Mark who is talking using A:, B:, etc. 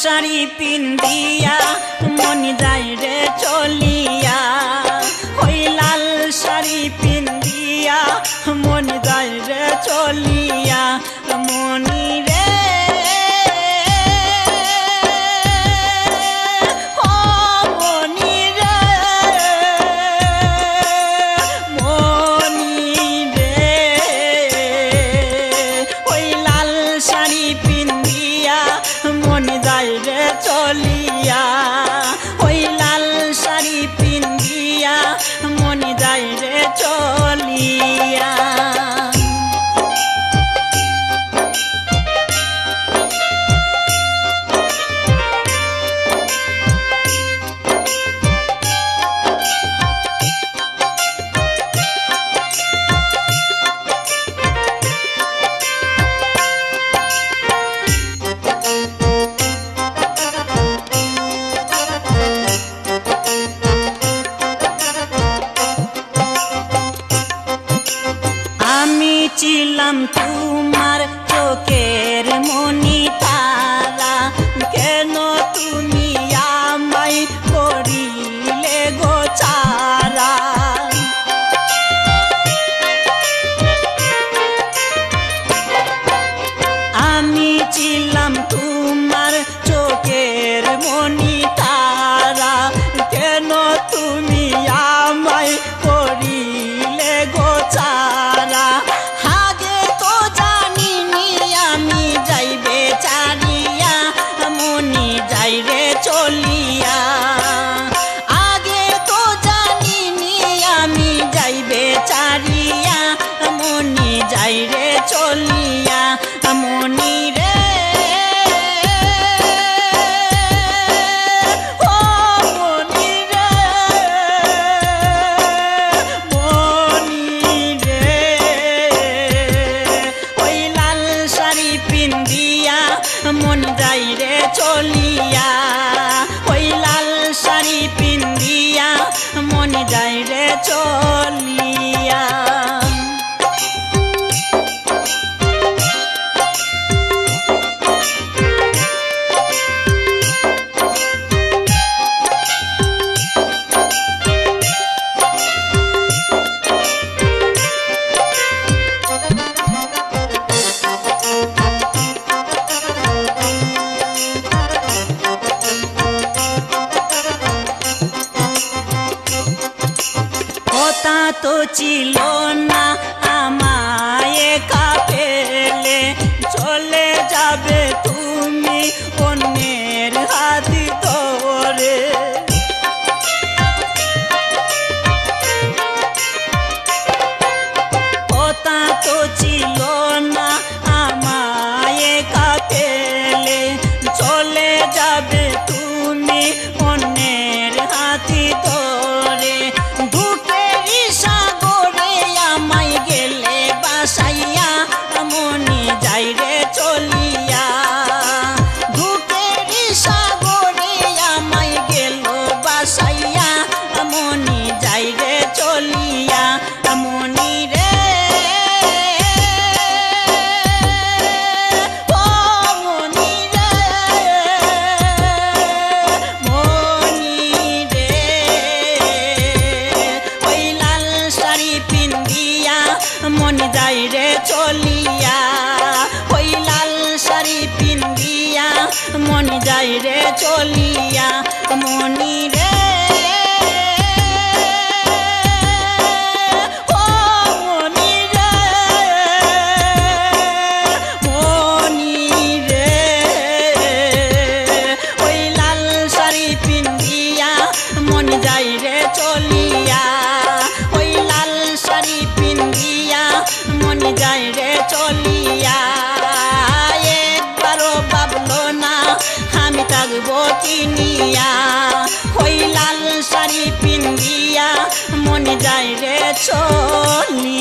A: শাড়ি পিন্দিয়া মন যায় রে চলিয়া, ওই লাল শাড়ি পিন্দিয়া মন যায় রে চলিয়া। মনি রে ও মনি রে, মনি রে, ওই লাল শাড়ি পিন্দিয়া মন যায় রে চলিয়া, ওই লাল শাড়ি পিন্দিয়া মন যায় রে চলিয়া। আমি ছিলাম তোমার চোখের মনি তারা, কেন তুমি আমায় করিলে গো ছাড়া। আমি ছিলাম তোমার চোখের মনি তারা, কেন তুমি আমায় করিলে গো ছাড়া। আগে তো জানিনি আমি যাইবে ছাড়িয়া, মনি যাই রে চলিয়া। আগে তো জানিনি আমি যাইবে ছাড়িয়া, মনি যাই রে চলিয়া। মনি রে ও মনি রে, মনি রে, ওই লাল শাড়ি পিন্দিয়া মন যাই রে চলিয়া, ওই লাল শাড়ি পিন্দিয়া মন যাই রে চলিয়া। কথা তো ছিল না আমায় একা ফেলে, চলে যাবে তুমি অন্যের হাত ধরে। কথা তো ছিল না আমায় একা ফেলে, চলে যাবে তুমি অন্যের হাত ধরে। বাসাইয়া মনি যাই রে চলিয়া, ধূপের সাগরে আমায় গেল বাসাইয়া, মনি যাই রে চলিয়া। মনি রে ও মনি রে, মনি রে, ওই লাল শাড়ি পিন্দিয়া মন যাই রে চলিয়া, ওই লাল শাড়ি পিন্দিয়া মন যাই রে চলিয়া। মনি রে ও মনি রে, মনি রে, ওই লাল শাড়ি পিন্দিয়া মন যাই রে চলিয়া, ওই লাল শাড়ি পিন্দিয়া মন যাই রে চলিয়া। একবারও ভাবলো না আমি থাকবো কিনিয়া, ওই লাল শাড়ি পিন্দিয়া মন যাই রে চলিয়া।